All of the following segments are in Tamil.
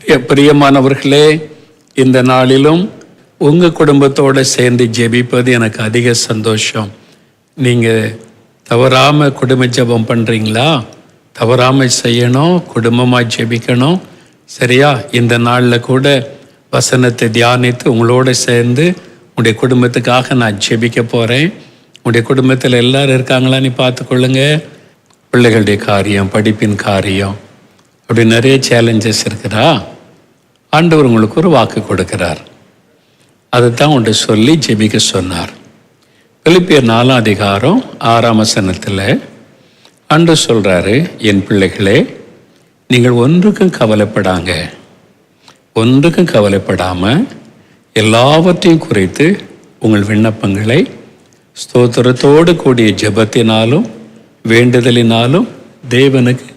பிரியமானவர்களே, இந்த நாளிலும் உங்கள் குடும்பத்தோடு சேர்ந்து ஜெபிப்பது எனக்கு அதிக சந்தோஷம். நீங்கள் தவறாமல் குடும்ப ஜெபம் பண்ணுறீங்களா? தவறாமல் செய்யணும், குடும்பமாக ஜெபிக்கணும். சரியா? இந்த நாளில் கூட வசனத்தை தியானித்து உங்களோடு சேர்ந்து உங்களுடைய குடும்பத்துக்காக நான் ஜெபிக்க போகிறேன். உங்களுடைய குடும்பத்தில் எல்லோரும் இருக்காங்களான்னு பார்த்துக்கொள்ளுங்க. பிள்ளைகளுடைய காரியம், படிப்பின் காரியம், அப்படி நிறைய சேலஞ்சஸ் இருக்குதா? ஆண்டவர் உங்களுக்கு ஒரு வாக்கு கொடுக்கிறார். அதை தான் ஒன்று சொல்லி ஜெபிக்க சொன்னார். பிலிப்பியர் 4:6 ஆண்டவர் சொல்கிறாரு, என் பிள்ளைகளே, நீங்கள் ஒன்றுக்கும் கவலைப்படாமல் எல்லாவற்றையும் குறித்து உங்கள் விண்ணப்பங்களை ஸ்தோத்திரத்தோடு கூடிய ஜெபத்தினாலும் வேண்டுதலினாலும் தேவனுக்கு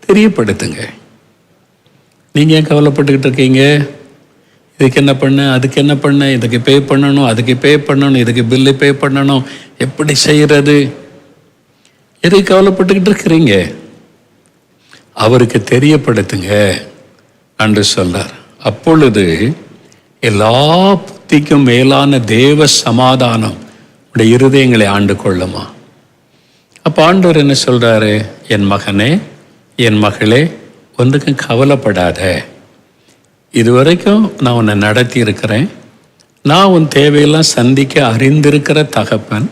தெரியப்படுத்துங்க. நீங்கள் ஏன் கவலைப்பட்டுக்கிட்டு இருக்கீங்க? இதுக்கு என்ன பண்ண, அதுக்கு என்ன பண்ண, இதுக்கு பே பண்ணணும், அதுக்கு பே பண்ணணும், இதுக்கு பில்லு பே பண்ணணும், எப்படி செய்கிறது? எதை கவலைப்பட்டுக்கிட்டு இருக்கிறீங்க? அவருக்கு தெரியப்படுத்துங்க என்று சொல்றார். அப்பொழுது எல்லா புத்திக்கும் மேலான தேவ சமாதானம் உடைய இருதயங்களை ஆண்டு கொள்ளுமா. அப்போ ஆண்டவர் என்ன சொல்றாரு? என் மகனே, என் மகளே, ஒன்றுக்கும் கவலைப்படாத. இதுவரைக்கும் நான் உன்னை நடத்தி இருக்கிறேன். நான் உன் தேவையெல்லாம் சந்திக்க அறிந்திருக்கிற தகப்பன்.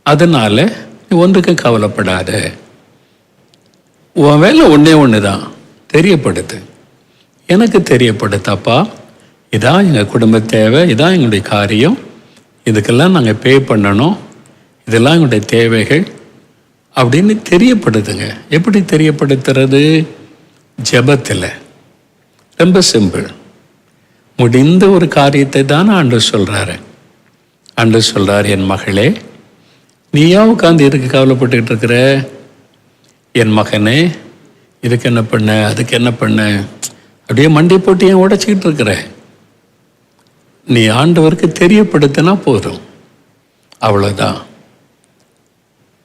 அதனால நீ ஒன்றுக்கும் கவலைப்படாத. உன் வேலை ஒன்று தான், தெரியப்படுத்து. எனக்கு தெரியப்படுத்தப்பா, இதான் எங்கள் குடும்ப தேவை, இதான் எங்களுடைய காரியம், இதுக்கெல்லாம் நாங்கள் பே பண்ணணும், இதெல்லாம் எங்களுடைய தேவைகள் அப்படின்னு தெரியப்படுத்துங்க. எப்படி தெரியப்படுத்துறது? ஜெபத்தில். ரொம்ப சிம்பிள். முடிந்த ஒரு காரியத்தை தான் ஆண்டவர் சொல்கிறாரு. ஆண்டவர் சொல்கிறார், என் மகளே, நீயா உட்காந்து இதுக்கு கவலைப்பட்டுக்கிட்டு இருக்கிற? என் மகனே, இதுக்கு என்ன பண்ண, அதுக்கு என்ன பண்ண, அப்படியே மண்டை போட்டு ஏன் உடைச்சிக்கிட்டு இருக்கிற? நீ ஆண்டவருக்கு தெரியப்படுத்தினா போதும், அவ்வளோதான்.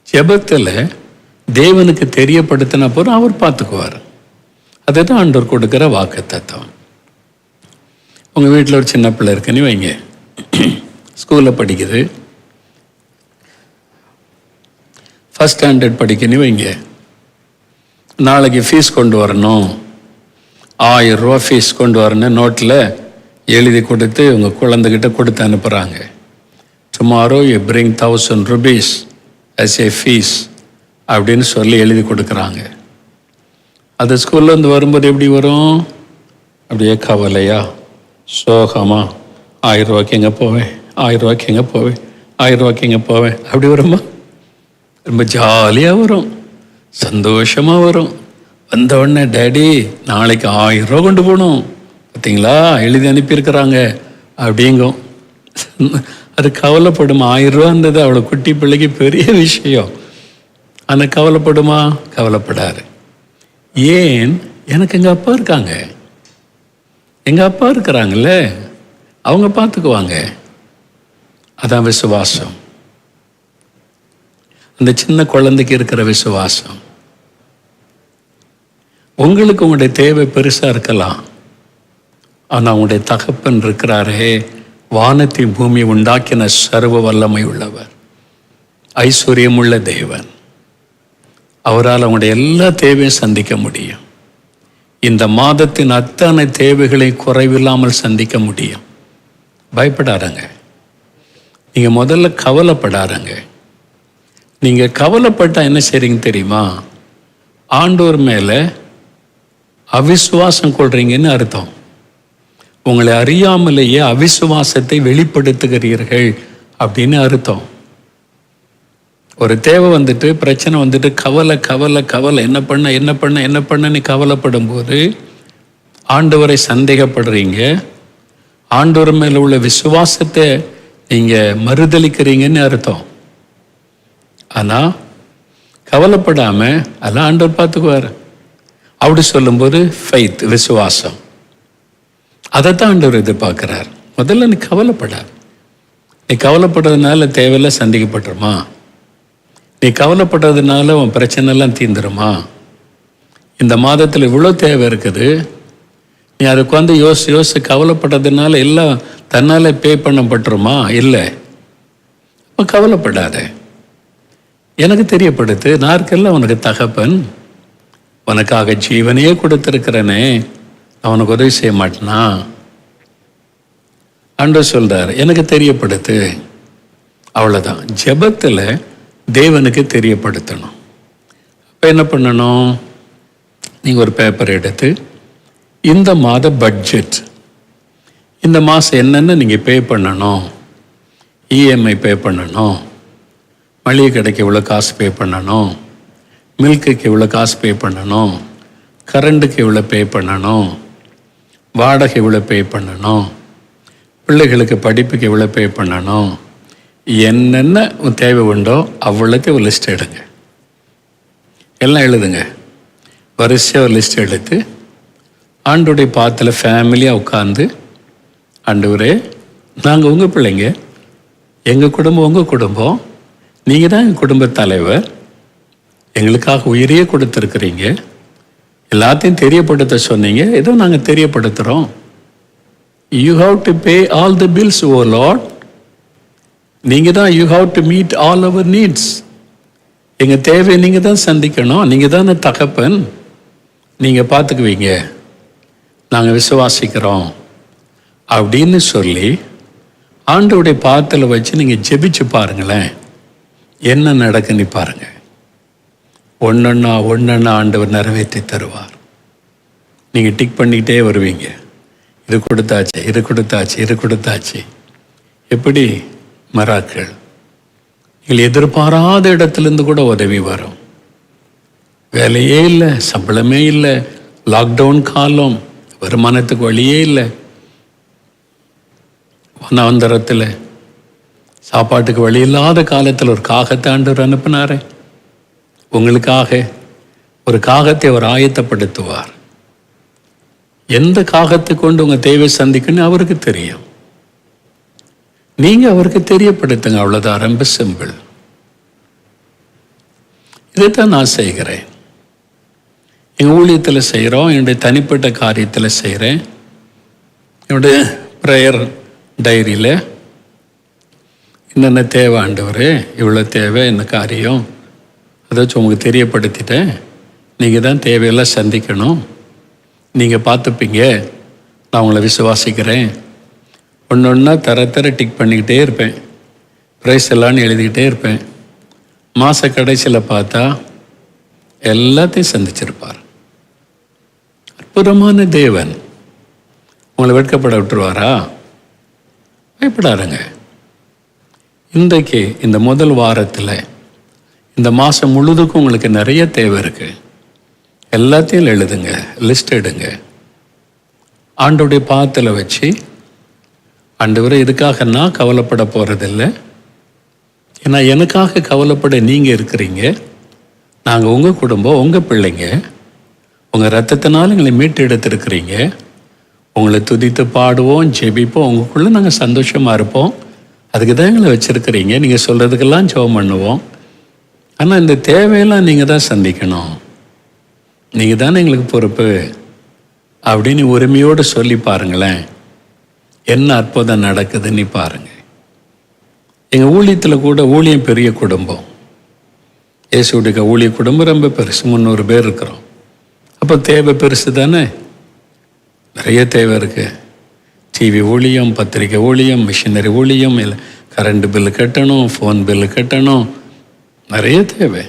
ஜெபத்தில் தேவனுக்கு தெரியப்படுத்தினா போதும், அவர் பார்த்துக்குவார். அதுதான் ஆண்டவர் கொடுக்குற வாக்குத்தத்தம். உங்கள் வீட்டில் ஒரு சின்ன பிள்ளை இருக்குன்னு வைங்க, ஸ்கூலில் படிக்குது, ஃபஸ்ட் ஸ்டாண்டர்ட் படிக்கணும் வைங்க. நாளைக்கு ஃபீஸ் கொண்டு வரணும், 1000 ரூபா ஃபீஸ் கொண்டு வரணும் நோட்டில் எழுதி கொடுத்து உங்கள் குழந்தைகிட்ட கொடுத்து அனுப்புகிறாங்க. Tomorrow you bring 1000 rupees as a fees அப்படின்னு சொல்லி எழுதி கொடுக்குறாங்க. அது ஸ்கூல்லேருந்து வரும்போது எப்படி வரும்? அப்படியே கவலையா, சோகமா, 1000 ரூபாய்க்கு எங்கே போவேன், 1000 ரூபாய்க்கு எங்கே போவேன், 1000 ரூபாய்க்கு எங்கே போவேன், அப்படி வருமா? ரொம்ப ஜாலியாக வரும், சந்தோஷமாக வரும். வந்தவுடனே, டேடி நாளைக்கு 1000 ரூபா கொண்டு போகணும், பார்த்தீங்களா எழுதி அனுப்பியிருக்கிறாங்க அப்படிங்கும். அது கவலைப்படுமா? 1000 ரூபா இருந்தது அவ்வளோ குட்டி பிள்ளைக்கு பெரிய விஷயம். ஆனால் கவலைப்படுமா? கவலைப்படாது. ஏன்? எனக்கு எங்கள் அப்பா இருக்காங்க, எங்கள் அப்பா இருக்கிறாங்கல்ல, அவங்க பார்த்துக்குவாங்க. அதான் விசுவாசம். அந்த சின்ன குழந்தைக்கு இருக்கிற விசுவாசம். உங்களுக்கு உங்களுடைய தேவை பெருசாக இருக்கலாம், ஆனால் உங்களுடைய தகப்பன் இருக்கிறாரே, வானத்தை பூமி உண்டாக்கின சர்வ வல்லமை உள்ளவர், ஐஸ்வர்யம் உள்ள தேவன். அவரால் அவங்களுடைய எல்லா தேவையும் சந்திக்க முடியும். இந்த மாதத்தின் அத்தனை தேவைகளை குறைவில்லாமல் சந்திக்க முடியும். பயப்படாதங்க. நீங்கள் முதல்ல கவலைப்படாதங்க. நீங்கள் கவலைப்பட்டால் என்ன செய்றீங்க தெரியுமா? ஆண்டவர் மேலே அவிசுவாசம் கொள்றீங்கன்னு அர்த்தம். உங்களை அறியாமலேயே அவிசுவாசத்தை வெளிப்படுத்துகிறீர்கள் அப்படின்னு அர்த்தம். ஒரு தேவை வந்துட்டு, பிரச்சனை வந்துட்டு, கவலை கவலை கவலை, என்ன பண்ண நீ கவலைப்படும் போது ஆண்டவரை சந்தேகப்படுறீங்க, ஆண்டவர் மேலே உள்ள விசுவாசத்தை நீங்கள் மறுதளிக்கிறீங்கன்னு அர்த்தம். ஆனால் கவலைப்படாமல் அதெல்லாம் ஆண்டவர் பார்த்துக்குவார் அப்படி சொல்லும்போது ஃபெய்த், விசுவாசம், அதைத்தான் ஆண்டவர் எதிர்பார்க்கிறார். முதல்ல நீ கவலைப்படாது. நீ கவலைப்படுறதுனால தேவையில்லை சந்திக்கப்பட்டுருமா? நீ கவலைப்படுறதுனால உன் பிரச்சனைலாம் தீந்துருமா? இந்த மாதத்தில் இவ்வளோ தேவை இருக்குது, நீ அதை உட்காந்து யோசிச்சு கவலைப்படுறதுனால எல்லாம் தன்னால் பே பண்ணப்பட்டுருமா? இல்லை. அப்போ கவலைப்படாத. எனக்கு தெரியப்படுத்து, நான் இருக்கெல்லாம் உனக்கு தகப்பன், உனக்காக ஜீவனையே கொடுத்துருக்கிறனே, அவனுக்கு உதவி செய்ய மாட்டேனா? ஆண்டவர் சொல்றார், எனக்கு தெரியப்படுத்து. அவ்வளோதான். ஜெபத்தில் தேவனுக்கு தெரியப்படுத்தணும். அப்போ என்ன பண்ணணும்? நீங்கள் ஒரு பேப்பர் எடுத்து இந்த மாத பட்ஜெட், இந்த மாதம் என்னென்ன நீங்கள் பே பண்ணணும், இஎம்ஐ பே பண்ணணும், மளிகை கடைக்கு இவ்வளோ காசு பே பண்ணணும், மில்க்குக்கு இவ்வளோ காசு பே பண்ணணும், கரண்ட்டுக்கு இவ்வளோ பே பண்ணணும், வாடகை இவ்வளோ பே பண்ணணும், பிள்ளைகளுக்கு படிப்புக்கு இவ்வளோ பே பண்ணணும், என்னென்ன தேவை உண்டோ அவ்வளோத்தையும் ஒரு லிஸ்ட் எடுங்க. எல்லாம் எழுதுங்க. வரிசையாக ஒரு லிஸ்ட் எடுத்து ஆண்டோடைய பாத்தில் ஃபேமிலியாக உட்காந்து, ஆண்டவரே, நாங்கள் உங்கள் பிள்ளைங்க, எங்கள் குடும்பம் உங்கள் குடும்பம், நீங்கள் தான் எங்கள் குடும்ப தலைவர், எங்களுக்காக உயிரையே கொடுத்துருக்குறீங்க, எல்லாத்தையும் தெரியப்படுத்த சொன்னீங்க, ஏதோ நாங்கள் தெரியப்படுத்துகிறோம். You have to pay all the bills O Lord. நீங்கள் தான் you have to meet all our needs. எங்கள் தேவையை நீங்கள் தான் சந்திக்கணும், நீங்கள் தானே தகப்பன், நீங்கள் பார்த்துக்குவீங்க, நாங்கள் விசுவாசிக்கிறோம் அப்படின்னு சொல்லி ஆண்டவருடைய பாத்தில் வச்சு நீங்கள் ஜெபிச்சு பாருங்களேன், என்ன நடக்குன்னு பாருங்க. ஒன்றொன்னா ஆண்டவர் நிறைவேற்றி தருவார். நீங்கள் டிக் பண்ணிக்கிட்டே வருவீங்க, இது கொடுத்தாச்சு, இது கொடுத்தாச்சு, இது கொடுத்தாச்சு. எப்படி மராக்கள், நீங்கள் எதிர்பாராத இடத்துலேருந்து கூட உதவி வரும். வேலையே இல்லை, சம்பளமே இல்லை, லாக்டவுன் காலம், வருமானத்துக்கு வழியே இல்லை, வனாந்தரத்தில் சாப்பாட்டுக்கு வழி இல்லாத காலத்தில் ஒரு காகத்தை ஆண்டவர் அனுப்பினாரே, உங்களுக்காக ஒரு காகத்தை அவர் ஆயத்தப்படுத்துவார். எந்த காகத்தை கொண்டு உங்கள் தேவை சந்திக்கணும்னு அவருக்கு தெரியும். நீங்கள் அவருக்கு தெரியப்படுத்துங்க, அவ்வளோதான். ரொம்ப சிம்பிள். இதைத்தான் நான் செய்கிறேன். எங்கள் ஊழியத்தில் செய்கிறோம், என்னுடைய தனிப்பட்ட காரியத்தில் செய்கிறேன். என்னுடைய ப்ரேயர் டைரியில் என்னென்ன தேவை ஆண்டவரே, இவ்வளோ தேவை, என்ன காரியம், அதாச்சும் உங்களுக்கு தெரியப்படுத்திட்டேன். நீங்கள் தான் தேவையெல்லாம் சந்திக்கணும், நீங்கள் பார்த்துப்பீங்க, நான் உங்களை விசுவாசிக்கிறேன். ஒன்றா தர டிக் பண்ணிக்கிட்டே இருப்பேன், ப்ரைஸ் எல்லான்னு எழுதிக்கிட்டே இருப்பேன். மாத கடைசியில் பார்த்தா எல்லாத்தையும் சந்திச்சிருப்பார். அற்புதமான தேவன். உங்களை வெட்கப்பட விட்டுருவாரா? பயப்படாருங்க. இன்றைக்கு இந்த முதல் வாரத்தில் இந்த மாதம் முழுதுக்கும் உங்களுக்கு நிறைய தேவை இருக்குது. எல்லாத்தையும் எழுதுங்க, லிஸ்ட் எடுங்க. ஆண்டோடைய பாத்தில் வச்சு, ஆண்டவரே, இதுக்காக நான் கவலைப்பட போகிறதில்லை, ஏன்னா எனக்காக கவலைப்பட நீங்கள் இருக்கிறீங்க. நாங்கள் உங்கள் குடும்பம், உங்கள் பிள்ளைங்க, உங்கள் ரத்தத்தினால எங்களை மீட்டு எடுத்துருக்கிறீங்க. உங்களை துதித்து பாடுவோம், ஜெபிப்போம், உங்களுக்குள்ளே நாங்கள் சந்தோஷமாக இருப்போம். அதுக்கு தான் எங்களை வச்சுருக்கிறீங்க. நீங்கள் சொல்கிறதுக்கெல்லாம் ஜெபம் பண்ணுவோம். ஆனால் இந்த தேவையெல்லாம் நீங்கள் தான் சந்திக்கணும், நீங்கள் தானே எங்களுக்கு பொறுப்பு அப்படின்னு உரிமையோடு சொல்லி பாருங்களேன், என்ன அற்புதம் நடக்குதுன்னு பாருங்கள். எங்கள் ஊழியத்தில் கூட, ஊழியம் பெரிய குடும்பம், இயேசுடைய ஊழிய குடும்பம் ரொம்ப பெருசு, 300 பேர் இருக்கிறோம். அப்போ தேவை பெருசு தானே, நிறைய தேவை இருக்குது. டிவி ஊழியம், பத்திரிக்கை ஊழியம், மிஷினரி ஊழியம், இல்லை கரண்ட் பில்லு கட்டணும், ஃபோன் பில்லு கட்டணும், நிறைய தேவை.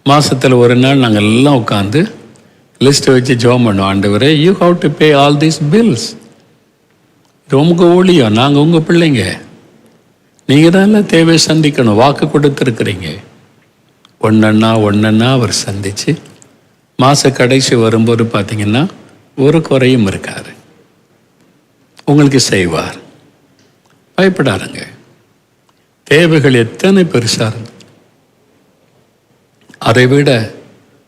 மாதத்தில் ஒரு நாள் நாங்கள் எல்லாம் உட்காந்து லிஸ்ட்டை வச்சு ஜெபம் பண்ணுவோம். ஆண்டவரே, you have to pay all these bills. ரொம்ப ஊழியம், நாங்கள் உங்கள் பிள்ளைங்க, நீங்கள் தான் எல்லாம் தேவையை சந்திக்கணும், வாக்கு கொடுத்துருக்குறீங்க. ஒன்றா அவர் சந்தித்து மாத கடைசி வரும்போது பார்த்தீங்கன்னா ஒரு குறையும் இருக்காது, உங்களுக்கு செய்வார். பயப்படாருங்க. தேவைகள் எத்தனை பெருசாக இருந்து, அதை விட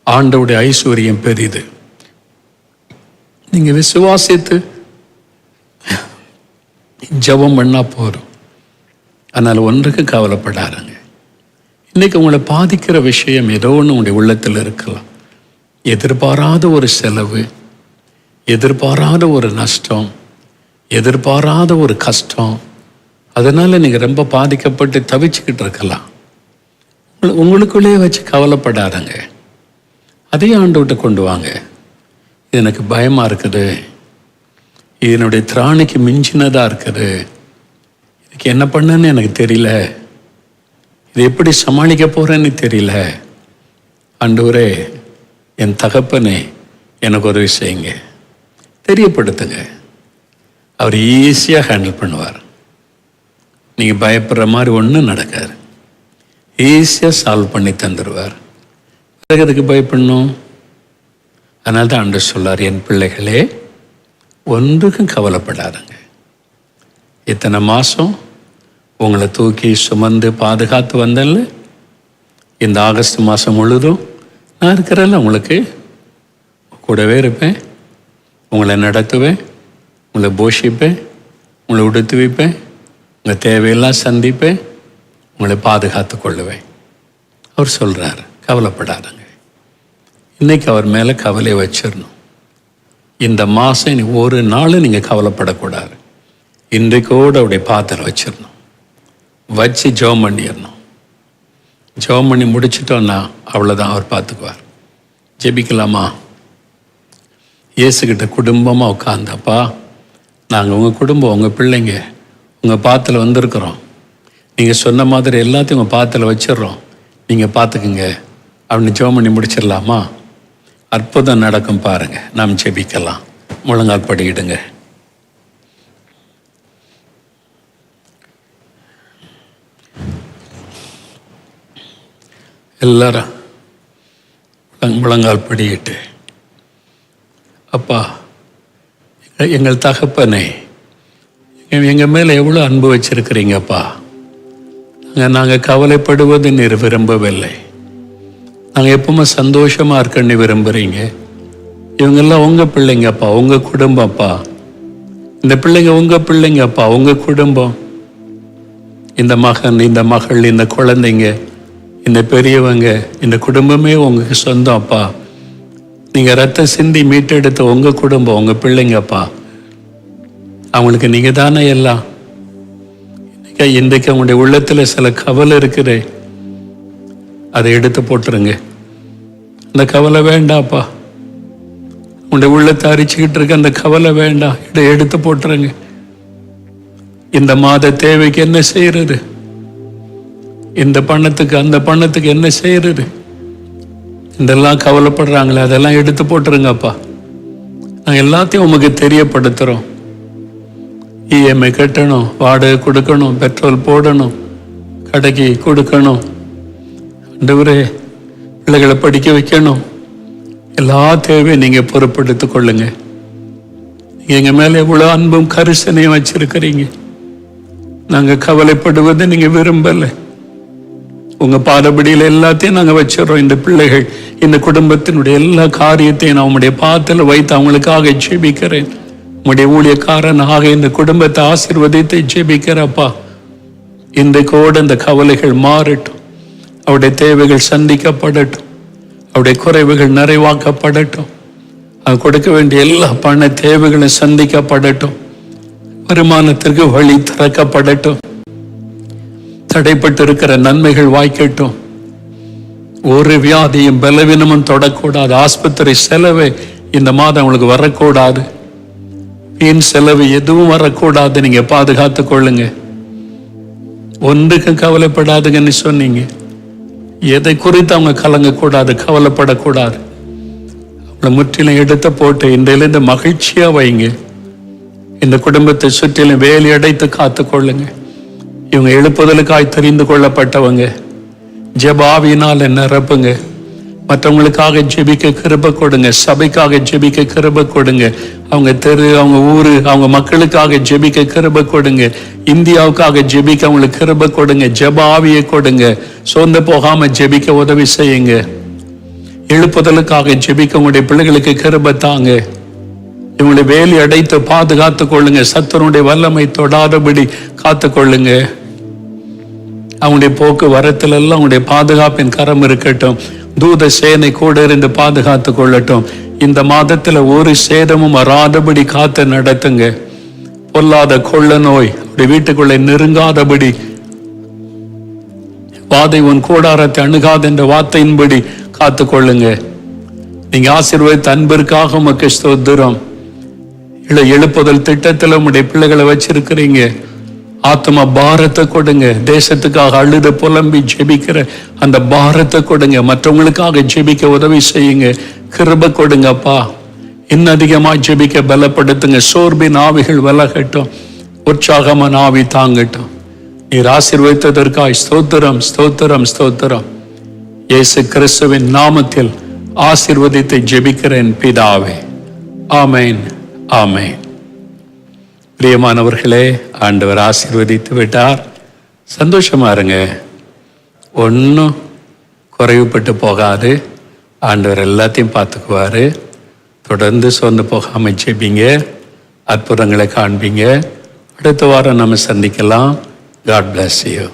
ஆண்டவருடைய ஐஸ்வர்யம் பெரிது. நீங்கள் விசுவாசித்து ஜெபம் பண்ணால் போதும். அதனால் ஒன்றுக்கு கவலைப்படாருங்க. இன்றைக்கி உங்களை பாதிக்கிற விஷயம் ஏதோ ஒன்று உங்களுடைய உள்ளத்தில் இருக்கலாம். எதிர்பாராத ஒரு செலவு, எதிர்பாராத ஒரு நஷ்டம், எதிர்பாராத ஒரு கஷ்டம், அதனால் நீங்கள் ரொம்ப பாதிக்கப்பட்டு தவிச்சுக்கிட்டு இருக்கலாம். உங்களுக்குள்ளேயே வச்சு கவலைப்படாதங்க. அதையும் ஆண்டவர்கிட்ட கொண்டு வாங்க. இது எனக்கு பயமாக இருக்குது, இது என்னுடைய திராணிக்கு மிஞ்சினதாக இருக்குது, இதுக்கு என்ன பண்ணன்னு எனக்கு தெரியல, இது எப்படி சமாளிக்க போகிறேன்னு தெரியல. ஆண்டவரே, என் தகப்பனே, எனக்கு ஒரு விஷயங்க தெரியப்படுத்துங்க. அவர் ஈஸியாக ஹேண்டில் பண்ணுவார். நீங்கள் பயப்படுற மாதிரி ஒன்றும் நடக்காது. ஈஸியாக சால்வ் பண்ணி தந்துடுவார். பிறகு அதுக்கு பயப்படணும். அதனால தான் ஆண்டவர் சொல்லார், என் பிள்ளைகளே ஒன்றுக்கும் கவலைப்படாதுங்க. இத்தனை மாதம் உங்களை தூக்கி சுமந்து பாதுகாத்து வந்தேன்ல, இந்த ஆகஸ்ட் மாதம் முழுதும் நான் இருக்கிறேன்ல, உங்களுக்கு கூடவே இருப்பேன், உங்களை நடத்துவேன், உங்களை போஷிப்பேன், உங்களை உடுத்து வைப்பேன், உங்கள் தேவையெல்லாம் சந்திப்பேன், உங்களை பாதுகாத்து கொள்ளுவேன். அவர் சொல்கிறார், கவலைப்படாதங்க. இன்றைக்கி அவர் மேலே கவலையை வச்சிடணும். இந்த மாதம் ஒரு நாள் நீங்கள் கவலைப்படக்கூடாது. இன்றைக்கோடு அவருடைய பாத்திரம் வச்சிடணும், வச்சு ஜெபம் பண்ணிடணும். ஜெபம் பண்ணி முடிச்சிட்டோன்னா அவ்வளோதான், அவர் பார்த்துக்குவார். ஜெபிக்கலாமா? இயேசுக்கிட்ட குடும்பமாக உட்காந்தப்பா, நாங்கள் உங்கள் குடும்பம், உங்கள் பிள்ளைங்க உங்கள் பாத்தில் வந்திருக்கிறோம், நீங்கள் சொன்ன மாதிரி எல்லாத்தையும் உங்கள் பாத்தில் வச்சிடுறோம், நீங்கள் பார்த்துக்குங்க அப்படின்னு ஜெபம் பண்ணி முடிச்சிடலாமா? அற்புதம் நடக்கும் பாருங்க. நாம் ஜெபிக்கலாம். முழங்கால் படியிடுங்க. எல்லாரும் முழங்கால் படியிட்டு, அப்பா, எங்கள் தகப்பனே, எங்கள் மேலே எவ்வளோ அன்பு வச்சிருக்கிறீங்கப்பா. நாங்கள் கவலைப்படுவது நீர் விரும்பவில்லை. நாங்கள் எப்பவுமே சந்தோஷமாக இருக்கன்னு விரும்புகிறீங்க. இவங்கெல்லாம் உங்கள் பிள்ளைங்கப்பா, உங்கள் குடும்பம்ப்பா. இந்த பிள்ளைங்க உங்கள் பிள்ளைங்கப்பா, உங்கள் குடும்பம். இந்த மகன், இந்த மகள், இந்த குழந்தைங்க, இந்த பெரியவங்க, இந்த குடும்பமே உங்களுக்கு சொந்தம் அப்பா. நீங்கள் ரத்தம் சிந்தி மீட்டெடுத்த உங்கள் குடும்பம், உங்கள் பிள்ளைங்கப்பா. அவங்களுக்கு நீங்கள் தானே எல்லாம். இன்றைக்கு அவங்களுடைய உள்ளத்தில் சில கவலை இருக்குது, அதை எடுத்து போட்டுருங்க. அந்த கவலை வேண்டாப்பா. உங்களுடைய உள்ளத்தை அரிச்சுக்கிட்டு இருக்க அந்த கவலை வேண்டாம், எடுத்து போட்டுருங்க. இந்த மாத தேவைக்கு என்ன செய்யறது, இந்த பணத்துக்கு அந்த பணத்துக்கு என்ன செய்யறது, இதெல்லாம் கவலைப்படுறாங்களே, அதெல்லாம் எடுத்து போட்டுருங்கப்பா. நாங்கள் எல்லாத்தையும் உமக்கு தெரியப்படுத்துகிறோம். இஎம்ஐ கட்டணும், வாடகை கொடுக்கணும், பெட்ரோல் போடணும், கடைக்கு கொடுக்கணும், ஆண்டவரே பிள்ளைகளை படிக்க வைக்கணும், எல்லா தேவையும் நீங்கள் பொறுப்படுத்திக் கொள்ளுங்க. நீங்கள் எங்கள் மேலே எவ்வளோ அன்பும் கரிசனையும் வச்சிருக்கிறீங்க. நாங்கள் கவலைப்படுவதை நீங்கள் விரும்பலை. உங்கள் பாதபடியில் எல்லாத்தையும் நாங்கள் வச்சிடறோம். இந்த பிள்ளைகள், இந்த குடும்பத்தினுடைய எல்லா காரியத்தையும் நான் உங்களுடைய பாதத்தில் வைத்து அவங்களுக்காக ஜெபிக்கிறேன். உங்களுடைய ஊழியக்காரனாக இந்த குடும்பத்தை ஆசீர்வதித்து ஜெபிக்கிறப்பா. இன்றைக்கோடு அந்த கவலைகள் மாறட்டும், அவருடைய தேவைகள் சந்திக்கப்படட்டும், அவருடைய குறைவுகள் நிறைவாக்கப்படட்டும், அது கொடுக்க வேண்டிய எல்லா பண தேவைகளும் சந்திக்கப்படட்டும், வருமானத்திற்கு வழி திறக்கப்படட்டும், தடைப்பட்டு இருக்கிற நன்மைகள் வாய்க்கட்டும். ஒரு வியாதியும் பலவீனமும் தொடக்கூடாது. ஆஸ்பத்திரி செலவு இந்த மாதம் அவங்களுக்கு வரக்கூடாது. வீண் செலவு எதுவும் வரக்கூடாது. நீங்க பாதுகாத்து கொள்ளுங்க. ஒன்றுக்கும் கவலைப்படாதுங்கன்னு சொன்னீங்க. எதை குறித்து அவங்க கலங்கக்கூடாது, கவலைப்படக்கூடாது. அவங்கள முற்றிலும் எடுத்து போட்டு இன்றையிலிருந்து மகிழ்ச்சியா வைங்க. இந்த குடும்பத்தை சுற்றிலும் வேலி அடைத்து காத்து கொள்ளுங்க. இவங்க எழுப்புதலுக்காய் தெரிந்து கொள்ளப்பட்டவங்க. ஜெபாவினால் நிரப்புங்க. மற்றவங்களுக்காக ஜெபிக்க கிருபை கொடுங்க. சபைக்காக ஜெபிக்க கிருபை கொடுங்க. அவங்க தெரு, அவங்க ஊரு, அவங்க மக்களுக்காக ஜெபிக்க கிருபை கொடுங்க. இந்தியாவுக்காக ஜெபிக்க அவங்களுக்கு கிருபை கொடுங்க. ஜெபாவியை கொடுங்க. சோர்ந்து போகாம ஜெபிக்க உதவி செய்யுங்க. எழுப்புதலுக்காக ஜெபிக்க உங்களுடைய பிள்ளைகளுக்கு கிருபை தாங்க. இவங்களுடைய வேலி அடைத்து பாதுகாத்து கொள்ளுங்க. சத்துருடைய வல்லமை தொடாதபடி காத்து கொள்ளுங்க. அவங்களுடைய போக்குவரத்துல எல்லாம் அவங்களுடைய பாதுகாப்பின் கரம் இருக்கட்டும். தூத சேனை கூட இருந்து பாதுகாத்து கொள்ளட்டும். இந்த மாதத்துல ஒரு சேதமும் வராதபடி காத்து நடத்துங்க. பொல்லாத கொள்ள நோய் அப்படி வீட்டுக்குள்ளே நெருங்காதபடி, வாதை உன் கூடாரத்தை அணுகாத என்ற வார்த்தையின்படி காத்து கொள்ளுங்க. நீங்க ஆசீர்வதித்த அன்பிற்காக உமக்கு ஸ்தோத்திரம். எழுப்புதல் திட்டத்தில் உங்களுடைய பிள்ளைகளை வச்சிருக்கிறீங்க. ஆத்மா பாரத்தை கொடுங்க. தேசத்துக்காக அழுது புலம்பி ஜெபிக்கிற அந்த பாரத்தை கொடுங்க. மற்றவங்களுக்காக ஜெபிக்க உதவி செய்யுங்க. கிருபை கொடுங்கப்பா. இன்னும் அதிகமா ஜெபிக்க பலப்படுத்துங்க. சோர்பின் ஆவிகள் விலகட்டும், உற்சாகமான ஆவி தாங்கட்டும். நீர் ஆசீர்வதித்ததற்காய் ஸ்தோத்திரம், ஸ்தோத்திரம், ஸ்தோத்திரம். இயேசு கிறிஸ்துவின் நாமத்தில் ஆசீர்வதித்து ஜெபிக்கிறேன் பிதாவே. ஆமேன், ஆமேன். பிரியமானவர்களே, ஆண்டவர் ஆசீர்வதித்து விட்டார். சந்தோஷமா இருங்க. ஒன்றும் குறைவுபட்டு போகாது. ஆண்டவர் எல்லாத்தையும் பார்த்துக்குவாரு. தொடர்ந்து சொந்து போகாமல் ஜெபிங்க, அற்புதங்களை காண்பீங்க. அடுத்த வாரம் நம்ம சந்திக்கலாம். God bless you.